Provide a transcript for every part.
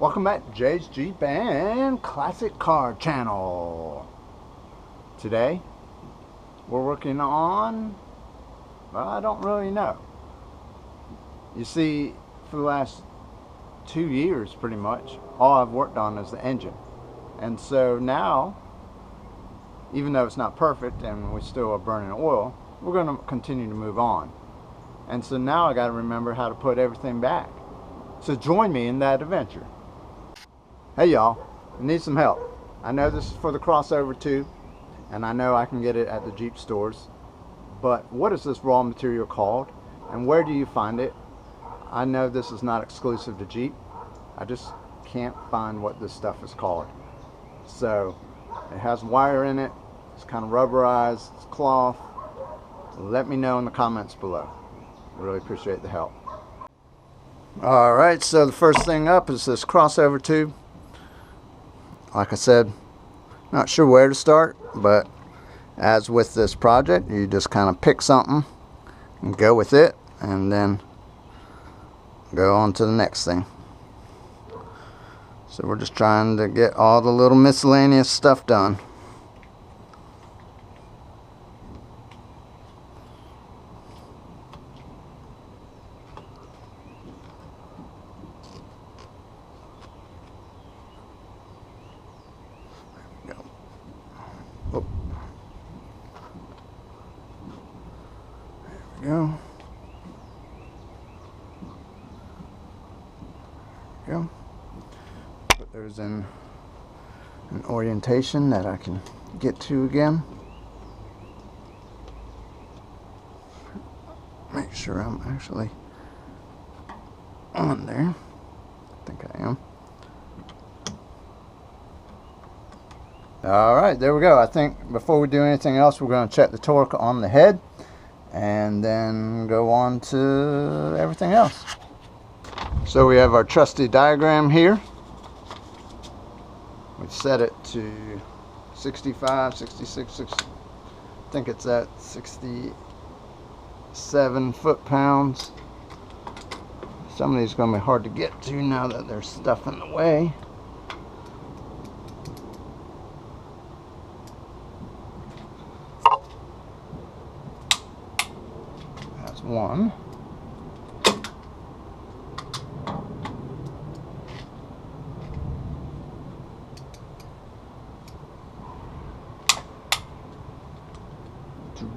Welcome back to Jay's Jeep and Classic Car channel. Today we're working on, well, I don't really know. You see, for the last 2 years pretty much, all I've worked on is the engine. And so now, even though it's not perfect and we still are burning oil, we're going to continue to move on. And so now I got to remember how to put everything back. So join me in that adventure. Hey y'all, I need some help. I know this is for the crossover too, and I know I can get it at the Jeep stores, but what is this raw material called and where do you find it? I know this is not exclusive to Jeep. I just can't find what this stuff is called. So it has wire in it, it's kind of rubberized, it's cloth. Let me know in the comments below. I really appreciate the help. Alright, so the first thing up is this crossover tube. Like I said, not sure where to start, but as with this project, you just kind of pick something and go with it, and then go on to the next thing. So we're just trying to get all the little miscellaneous stuff done. Oh. There we go. There we go. Put those in an orientation that I can get to again. Make sure I'm actually on there. I think I am. Alright, there we go. I think before we do anything else, we're going to check the torque on the head and then go on to everything else. So we have our trusty diagram here. We set it to 65, 66, 60, I think it's at 67 foot-pounds. Some of these are going to be hard to get to now that there's stuff in the way. One. Two.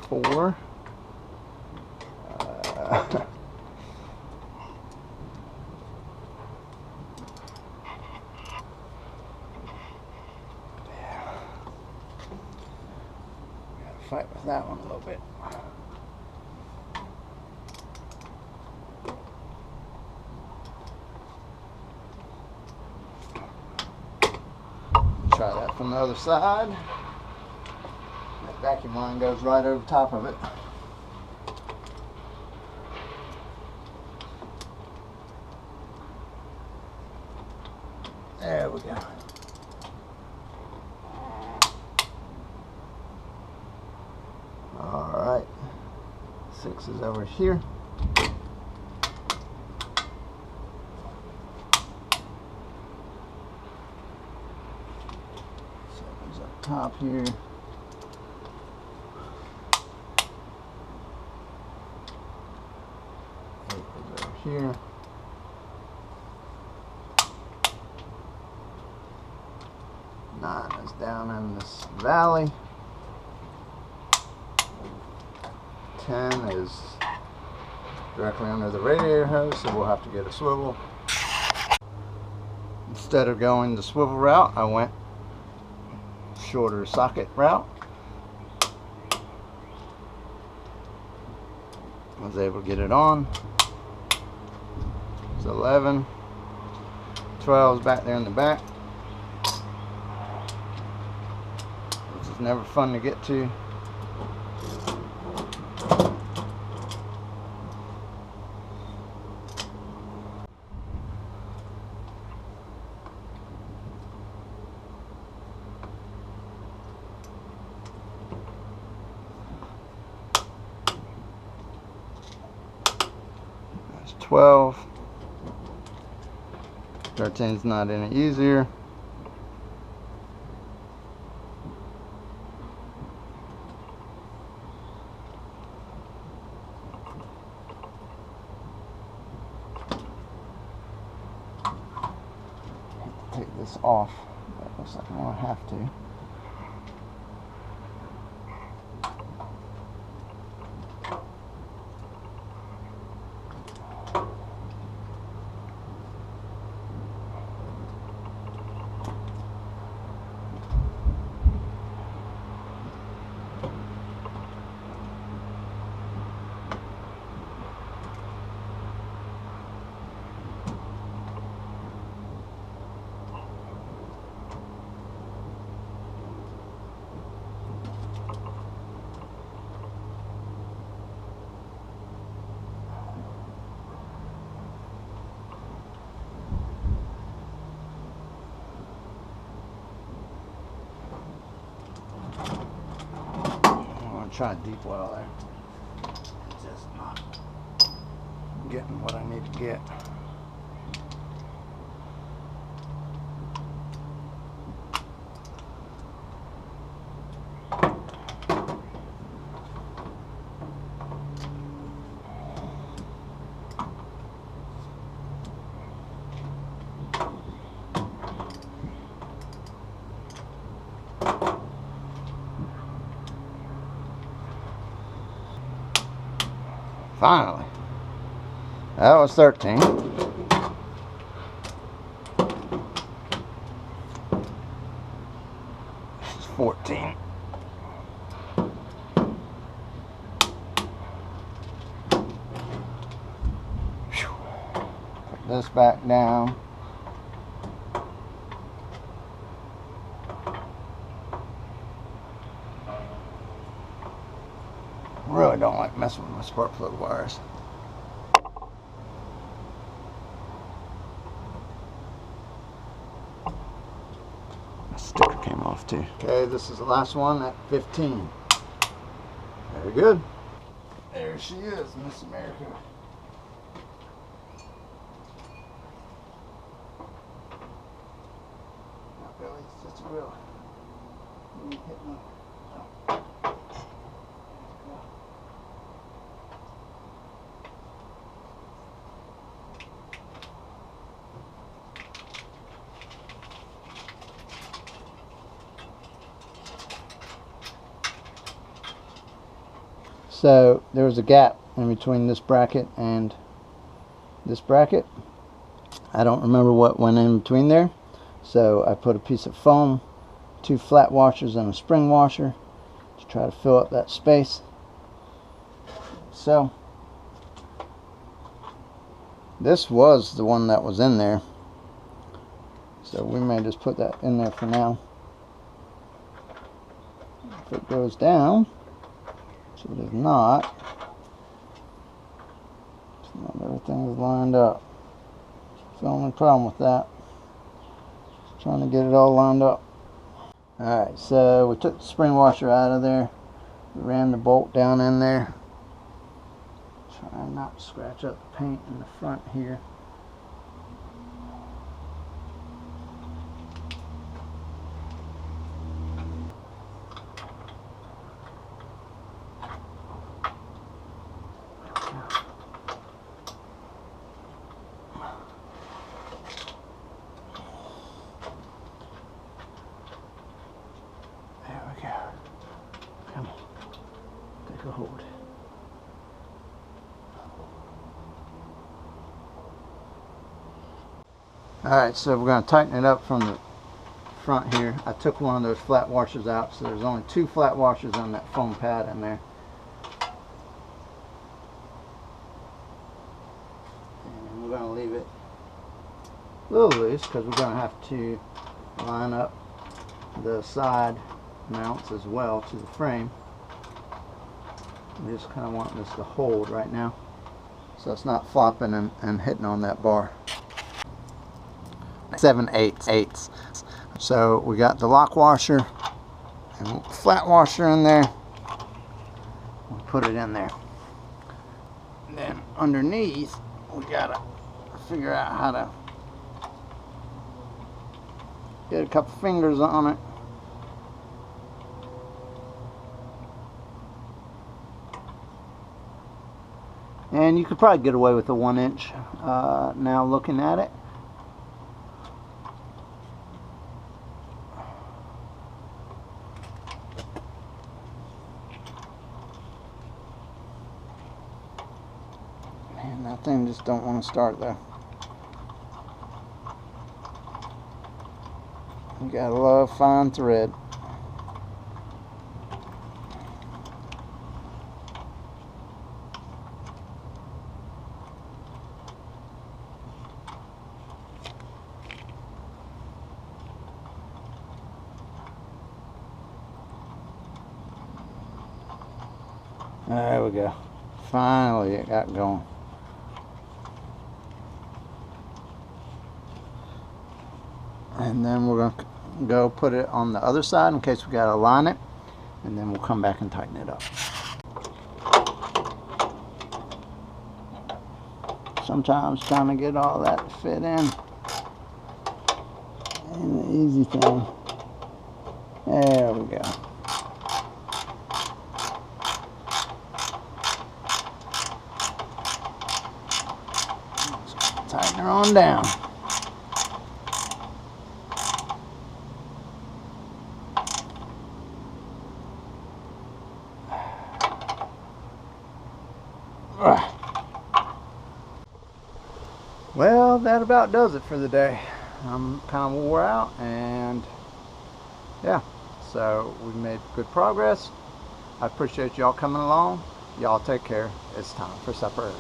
Four. Gotta fight with that one a little bit. Try that from the other side. Vacuum line goes right over top of it. There we go. Alright. 6 is over here. 7's up top here. Here. Nine is down in this valley. 10 is directly under the radiator hose, so we'll have to get a swivel. Instead of going the swivel route, I went shorter socket route. I was able to get it on. 11, 12 is back there in the back, which is never fun to get to. 12. 13's not any easier. Take this off. That looks like I'm gonna have to. Try deep well there. It's just not getting what I need to get. Finally. That was 13. This is 14. Whew. Put this back down. Really don't like messing with my spark plug wires. My sticker came off too. Okay, this is the last one at 15. Very good. There she is, Miss America. Not really, it's just a real. So there was a gap in between this bracket and this bracket. I don't remember what went in between there, so I put a piece of foam, 2 flat washers and a spring washer to try to fill up that space. So this was the one that was in there, so we may just put that in there for now. If it goes down, so it is not. So not everything is lined up. That's the only problem with that. Just trying to get it all lined up. Alright, so we took the spring washer out of there. We ran the bolt down in there. Trying not to scratch up the paint in the front here. Come on, take a hold. Alright, so we're going to tighten it up from the front here. I took one of those flat washers out, so there's only 2 flat washers on that foam pad in there. And we're going to leave it a little loose because we're going to have to line up the side mounts as well to the frame. We just kind of want this to hold right now so it's not flopping and hitting on that bar. 7/8. So we got the lock washer and flat washer in there. We'll put it in there. And then underneath we gotta figure out how to get a couple fingers on it. And you could probably get away with a 1 inch now looking at it. Man, that thing just don't want to start though. You gotta love fine thread. There we go. Finally it got going. And then we're going to go put it on the other side in case we got to align it. And then we'll come back and tighten it up. Sometimes trying to get all that to fit in ain't the easy thing. There we go. Tighten her on down. Well, that about does it for the day. I'm kind of wore out, and yeah, so we made good progress. I appreciate y'all coming along. Y'all take care. It's time for supper.